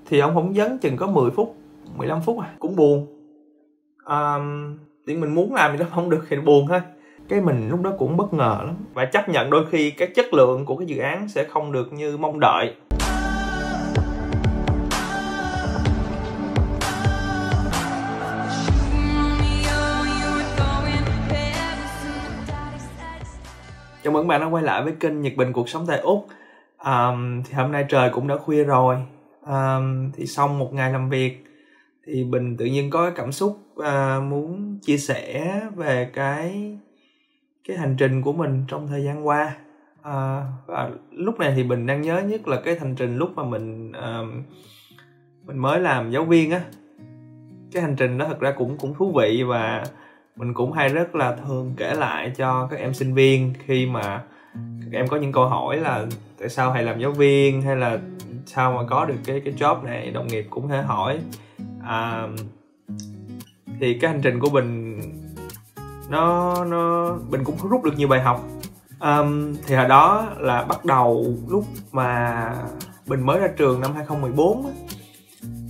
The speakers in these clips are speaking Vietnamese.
thì ông phỏng vấn chừng có 10 phút 15 phút cũng buồn. Thì mình muốn làm thì nó không được thì buồn thôi. Cái mình lúc đó cũng bất ngờ lắm, và chấp nhận đôi khi cái chất lượng của cái dự án sẽ không được như mong đợi. Chào mừng bạn đã quay lại với kênh Nhật Bình Cuộc Sống tại Úc. Thì hôm nay trời cũng đã khuya rồi. Thì sau một ngày làm việc thì Bình tự nhiên có cảm xúc muốn chia sẻ về cái hành trình của mình trong thời gian qua. Và lúc này thì Bình đang nhớ nhất là cái hành trình lúc mà mình mới làm giáo viên á. Cái hành trình đó thật ra cũng thú vị, và mình cũng hay rất là thường kể lại cho các em sinh viên khi mà các em có những câu hỏi là tại sao hay làm giáo viên, hay là sao mà có được cái job này. Đồng nghiệp cũng hay hỏi. Thì cái hành trình của Bình Bình cũng rút được nhiều bài học. Thì hồi đó là bắt đầu lúc mà Bình mới ra trường năm 2014 á.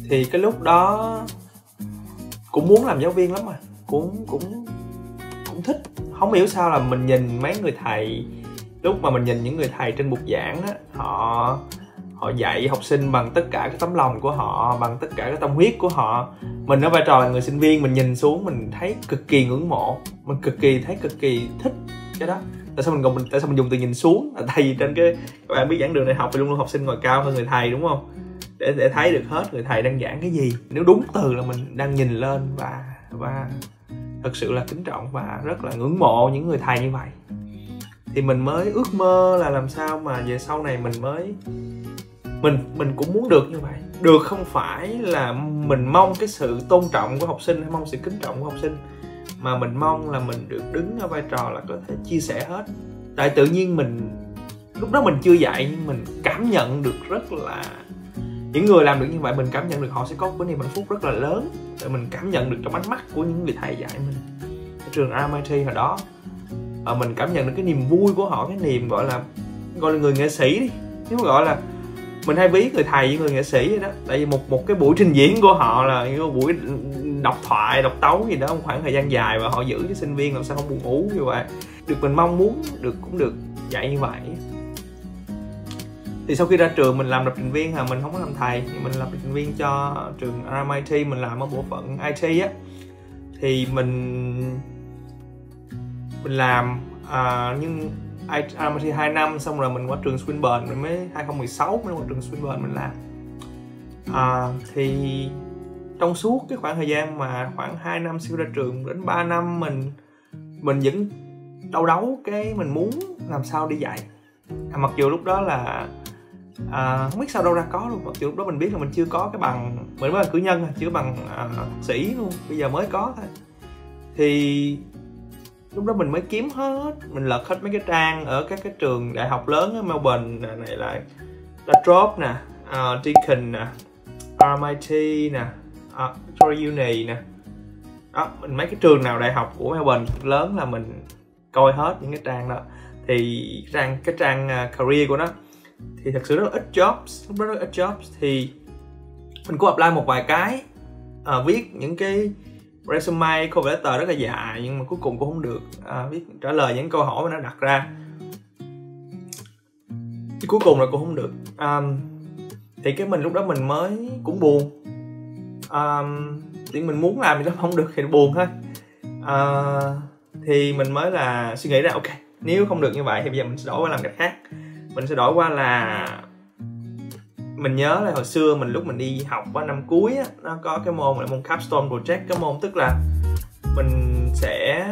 Thì cái lúc đó cũng muốn làm giáo viên lắm, mà cũng thích. Không hiểu sao là mình nhìn mấy người thầy, lúc mà mình nhìn những người thầy trên bục giảng á, họ dạy học sinh bằng tất cả cái tấm lòng của họ, bằng tất cả cái tâm huyết của họ. Mình ở vai trò là người sinh viên, mình nhìn xuống mình thấy cực kỳ ngưỡng mộ, mình cực kỳ thích cái đó. Tại sao mình dùng từ nhìn xuống? Tại vì trên các bạn biết giảng đường đại học thì luôn luôn học sinh ngồi cao hơn người thầy, đúng không? Để thấy được hết người thầy đang giảng cái gì. Nếu đúng từ là mình đang nhìn lên và thật sự là kính trọng và rất là ngưỡng mộ những người thầy như vậy. Thì mình mới ước mơ là làm sao mà về sau này mình cũng muốn được như vậy. Được không phải là mình mong cái sự tôn trọng của học sinh hay mong sự kính trọng của học sinh, mà mình mong là mình được đứng ở vai trò là có thể chia sẻ hết. Tại tự nhiên mình lúc đó mình chưa dạy, nhưng mình cảm nhận được rất là những người làm được như vậy, mình cảm nhận được họ sẽ có cái niềm hạnh phúc rất là lớn. Tại mình cảm nhận được trong ánh mắt của những người thầy dạy mình ở trường RMIT hồi đó. Mình cảm nhận được cái niềm vui của họ, cái niềm gọi là người nghệ sĩ đi. Nếu mà gọi là mình hay ví người thầy với người nghệ sĩ vậy đó. Tại vì một cái buổi trình diễn của họ là một buổi đọc thoại, đọc tấu gì đó, một khoảng thời gian dài, và họ giữ cho sinh viên làm sao không buồn ngủ như vậy. Mình mong muốn cũng được dạy như vậy. Thì sau khi ra trường mình làm lập trình viên, mình không có làm thầy, mình làm lập trình viên cho trường RMIT, mình làm ở bộ phận IT á. Thì mình làm nhưng RMIT 2 năm, xong rồi mình qua trường Swinburne, mình mới 2016 mới qua trường Swinburne mình làm. Thì trong suốt cái khoảng thời gian mà khoảng 2 năm sau ra trường đến 3 năm, mình vẫn đấu cái mình muốn làm sao đi dạy. Mặc dù lúc đó là không biết sao đâu ra có luôn. Mặc dù lúc đó mình biết là mình chưa có cái bằng, mình mới là cử nhân, chưa bằng thạc sĩ luôn, bây giờ mới có thôi. Thì lúc đó mình mới kiếm hết, mình lật hết mấy cái trang ở các cái trường đại học lớn ở Melbourne này, là La Trobe nè, Deakin nè, RMIT nè, Victoria Uni nè. Đó, mình mấy cái trường nào đại học của Melbourne lớn là mình coi hết những cái trang đó. Thì cái trang career của nó thì thật sự rất là ít jobs, lúc đó rất ít jobs. Thì mình cũng apply một vài cái, viết những cái resume, cover letter rất là dài, nhưng mà cuối cùng cũng không được viết trả lời những câu hỏi mà nó đặt ra. Thì cuối cùng là cũng không được. Thì cái mình lúc đó mình mới cũng buồn. Thì mình muốn làm thì nó không được thì buồn thôi. Thì mình mới là suy nghĩ ra ok, nếu không được như vậy thì bây giờ mình sẽ đổi qua làm cách khác. Mình sẽ đổi qua là mình nhớ là hồi xưa lúc mình đi học qua năm cuối á, nó có cái môn là môn capstone project. Cái môn tức là mình sẽ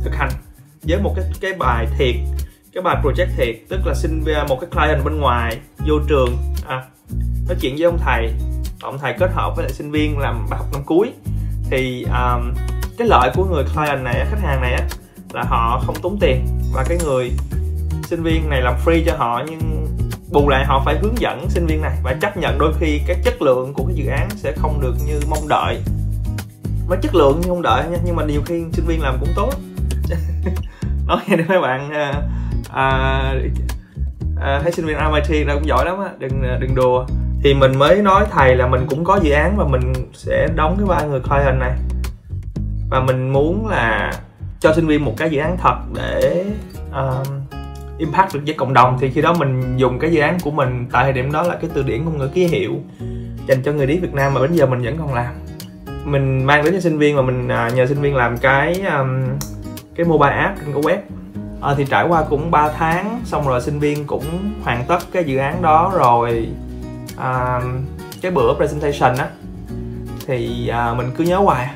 thực hành với một cái bài thiệt, cái bài project thiệt, tức là xin một cái client bên ngoài vô trường nói chuyện với ông thầy kết hợp với lại sinh viên làm bài học năm cuối. Thì cái lợi của người client này, khách hàng này á, là họ không tốn tiền, và cái người sinh viên này làm free cho họ, nhưng bù lại họ phải hướng dẫn sinh viên này, và chấp nhận đôi khi cái chất lượng của cái dự án sẽ không được như mong đợi. Mấy chất lượng như mong đợi nha, nhưng mà nhiều khi sinh viên làm cũng tốt. Nói nghe mấy bạn thấy sinh viên RMIT ra cũng giỏi lắm á, đừng đùa. thì mình mới nói thầy là mình cũng có dự án và mình sẽ đóng cái vai người client này, và mình muốn là cho sinh viên một cái dự án thật để impact được với cộng đồng. Thì khi đó mình dùng cái dự án của mình tại thời điểm đó là cái từ điển ngôn ngữ ký hiệu dành cho người điếc Việt Nam mà đến giờ mình vẫn còn làm. Mình mang đến cho sinh viên và mình nhờ sinh viên làm cái mobile app trên cái web. Thì trải qua cũng 3 tháng xong rồi sinh viên cũng hoàn tất cái dự án đó rồi. Cái bữa presentation á thì mình cứ nhớ hoài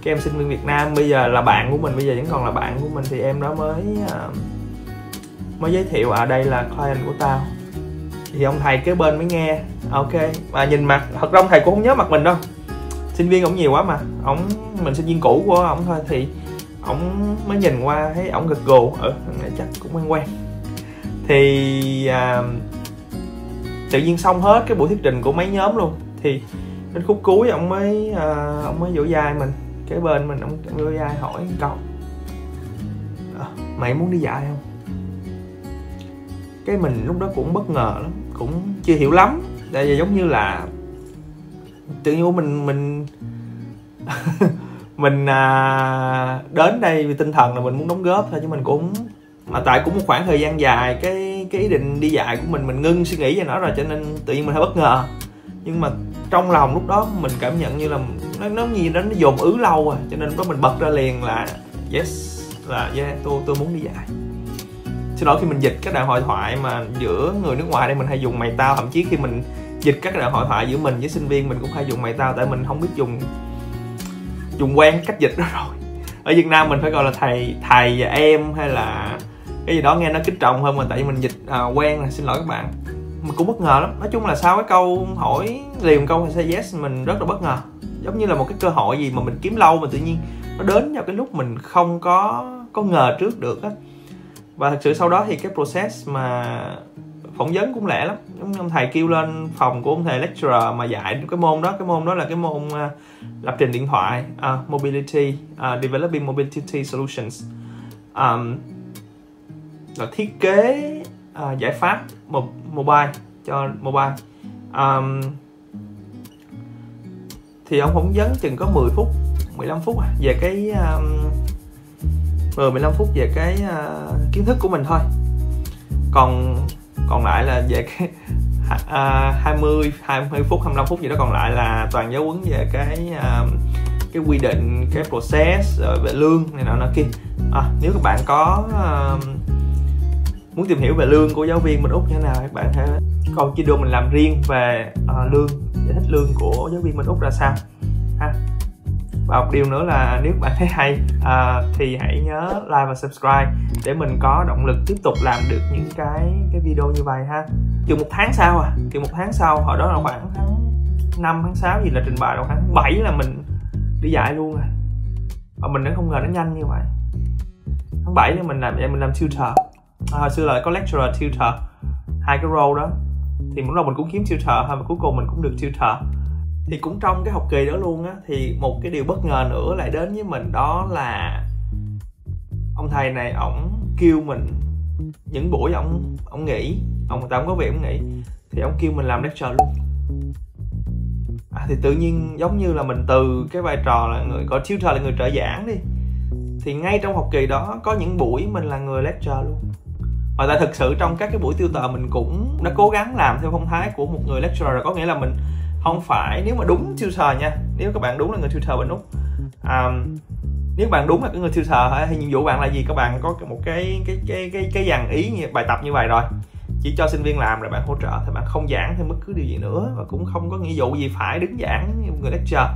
cái em sinh viên Việt Nam bây giờ là bạn của mình, bây giờ vẫn còn là bạn của mình, thì em đó mới giới thiệu đây là client của tao. Thì ông thầy kế bên mới nghe ok, và nhìn mặt, thật ra ông thầy cũng không nhớ mặt mình đâu, sinh viên ổng nhiều quá mà mình sinh viên cũ của ổng thôi, thì ổng mới nhìn qua thấy ổng gật gù này chắc cũng quen quen. Thì tự nhiên xong hết cái buổi thuyết trình của mấy nhóm luôn, thì đến khúc cuối ổng mới vỗ vai mình, kế bên mình ổng vỗ vai hỏi câu mày muốn đi dạy không? Cái mình lúc đó cũng bất ngờ lắm, cũng chưa hiểu lắm, tại vì giống như là tự nhiên mình mình đến đây vì tinh thần là mình muốn đóng góp thôi, chứ mình cũng mà tại cũng một khoảng thời gian dài cái ý định đi dạy của mình ngưng suy nghĩ về nó rồi, cho nên tự nhiên mình hơi bất ngờ. Nhưng mà trong lòng lúc đó mình cảm nhận như là nó gì đó nó dồn ứ lâu rồi, cho nên lúc đó mình bật ra liền là yes, là yeah, tôi muốn đi dạy. Sau đó khi mình dịch các đoạn hội thoại mà giữa người nước ngoài đây mình hay dùng mày tao, thậm chí khi mình dịch các đoạn hội thoại giữa mình với sinh viên mình cũng hay dùng mày tao, tại mình không biết dùng quen cách dịch đó rồi. Ở Việt Nam mình phải gọi là thầy và em hay là cái gì đó nghe nó kích trọng hơn, mà tại vì mình dịch quen là xin lỗi các bạn. Mình cũng bất ngờ lắm, nói chung là sau cái câu hỏi liền câu hay say yes mình rất là bất ngờ, giống như là một cái cơ hội gì mà mình kiếm lâu mà tự nhiên nó đến vào cái lúc mình không có ngờ trước được á. Và thật sự sau đó thì cái process mà phỏng vấn cũng lẹ lắm, giống như ông thầy kêu lên phòng của ông thầy lecturer mà dạy cái môn đó là cái môn lập trình điện thoại, mobility, developing mobility solutions, là thiết kế giải pháp mobile cho mobile. Thì ông phỏng vấn chừng có 10 phút 15 phút về cái 15 phút về cái kiến thức của mình thôi, còn lại là về cái 20 phút 25 phút gì đó còn lại là toàn giáo huấn về cái quy định, cái process, về lương này nọ kia. Nếu các bạn có muốn tìm hiểu về lương của giáo viên bên Úc như thế nào, các bạn hãy coi video mình làm riêng về lương, giải thích lương của giáo viên bên Úc ra sao ha. Và một điều nữa là nếu bạn thấy hay thì hãy nhớ like và subscribe để mình có động lực tiếp tục làm được những cái video như vậy ha. Chừng 1 tháng sau, hồi đó là khoảng tháng 5, tháng 6 gì là trình bày, rồi tháng 7 là mình đi dạy luôn rồi. Và mình đã không ngờ nó nhanh như vậy. Tháng 7 là mình làm tutor. Hồi xưa là có lecturer, tutor, hai cái role đó. Thì lúc đầu mình cũng kiếm tutor thôi, mà cuối cùng mình cũng được tutor. Thì cũng trong cái học kỳ đó luôn á, thì một cái điều bất ngờ nữa lại đến với mình, đó là ông thầy này ổng kêu mình những buổi ổng nghỉ, người ta không có việc ổng nghỉ, thì ổng kêu mình làm lecture luôn. Thì tự nhiên giống như là mình từ cái vai trò là người gọi tutor là người trợ giảng đi, thì ngay trong học kỳ đó có những buổi mình là người lecture luôn. Và tại thực sự trong các cái buổi tutor mình cũng đã cố gắng làm theo phong thái của một người lecturer rồi, có nghĩa là mình không phải, nếu mà đúng tutor nha, nếu các bạn đúng là người tutor bên Úc, nếu bạn đúng là cái người tutor thì nhiệm vụ bạn là gì? Các bạn có một cái dàn ý như bài tập như vậy rồi, chỉ cho sinh viên làm rồi bạn hỗ trợ, thì bạn không giảng thêm bất cứ điều gì nữa, và cũng không có nghĩa vụ gì phải đứng giảng như một người lecture.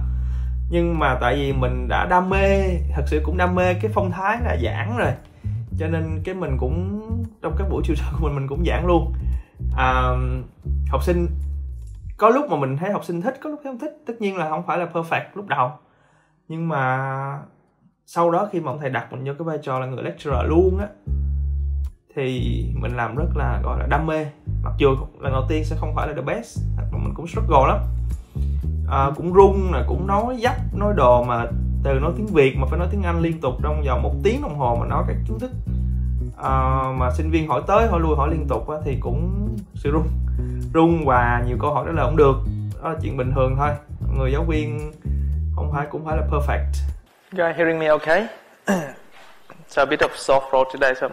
Nhưng mà tại vì mình đã đam mê, thật sự cũng đam mê cái phong thái là giảng rồi, cho nên cái mình cũng trong các buổi tutor của mình cũng giảng luôn. Học sinh có lúc mà mình thấy học sinh thích, có lúc không thích, tất nhiên là không phải là perfect lúc đầu, nhưng mà sau đó khi mà ông thầy đặt mình vô cái vai trò là người lecturer luôn á, thì mình làm rất là gọi là đam mê. Mặc dù lần đầu tiên sẽ không phải là the best, mà mình cũng struggle lắm, cũng run, cũng nói dấp, nói đồ mà từ nói tiếng Việt mà phải nói tiếng Anh liên tục trong vòng 1 tiếng đồng hồ mà nói các kiến thức mà sinh viên hỏi tới hỏi lui hỏi liên tục á, thì cũng sẽ run và nhiều câu hỏi đó là không được, đó là chuyện bình thường thôi. Người giáo viên cũng phải là perfect. You guys hearing me okay? So a bit of sore throat today, so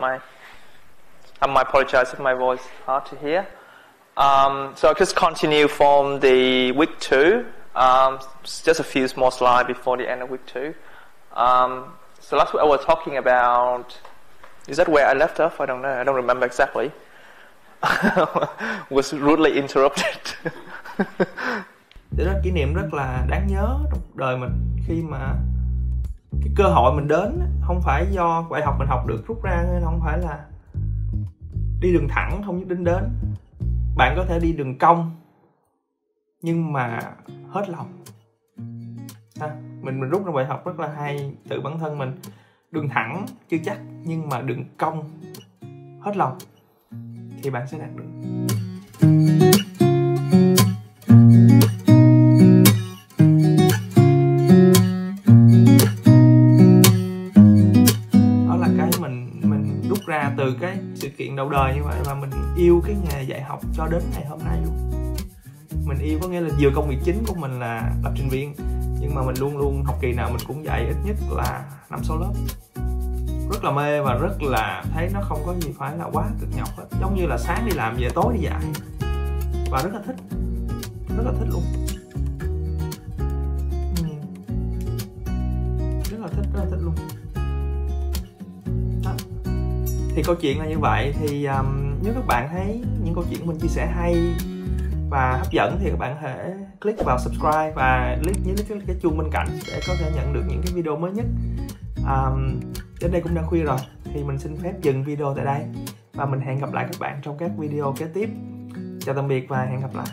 I might apologize if my voice is hard to hear. So I'll just continue from the week 2. Just a few small slides before the end of week 2. So last week I was talking about, is that where I left off? I don't know. I don't remember exactly. Was rudely interrupted. Đó là kỷ niệm rất là đáng nhớ trong cuộc đời mình, khi mà cái cơ hội mình đến không phải do bài học mình học được rút ra, nên không phải là đi đường thẳng không nhất định đến. Bạn có thể đi đường cong nhưng mà hết lòng. Mình rút ra bài học rất là hay từ bản thân mình. Đường thẳng chưa chắc, nhưng mà đường cong hết lòng thì bạn sẽ đạt được. Đó là cái mình rút ra từ cái sự kiện đầu đời như vậy, và mình yêu cái nghề dạy học cho đến ngày hôm nay luôn. Mình yêu có nghĩa là vừa công việc chính của mình là lập trình viên, nhưng mà mình luôn luôn học kỳ nào mình cũng dạy ít nhất là 5-6 lớp. Rất là mê và rất là thấy nó không có gì phải là quá cực nhọc hết. Giống như là sáng đi làm về tối đi dạy. Và rất là thích luôn. Rất là thích luôn. Đó. Thì câu chuyện là như vậy. Thì nếu các bạn thấy những câu chuyện của mình chia sẻ hay và hấp dẫn thì các bạn hãy click vào subscribe và nhớ click cái chuông bên cạnh để có thể nhận được những cái video mới nhất. Đến đây cũng đã khuya rồi thì mình xin phép dừng video tại đây và mình hẹn gặp lại các bạn trong các video kế tiếp. Chào tạm biệt và hẹn gặp lại.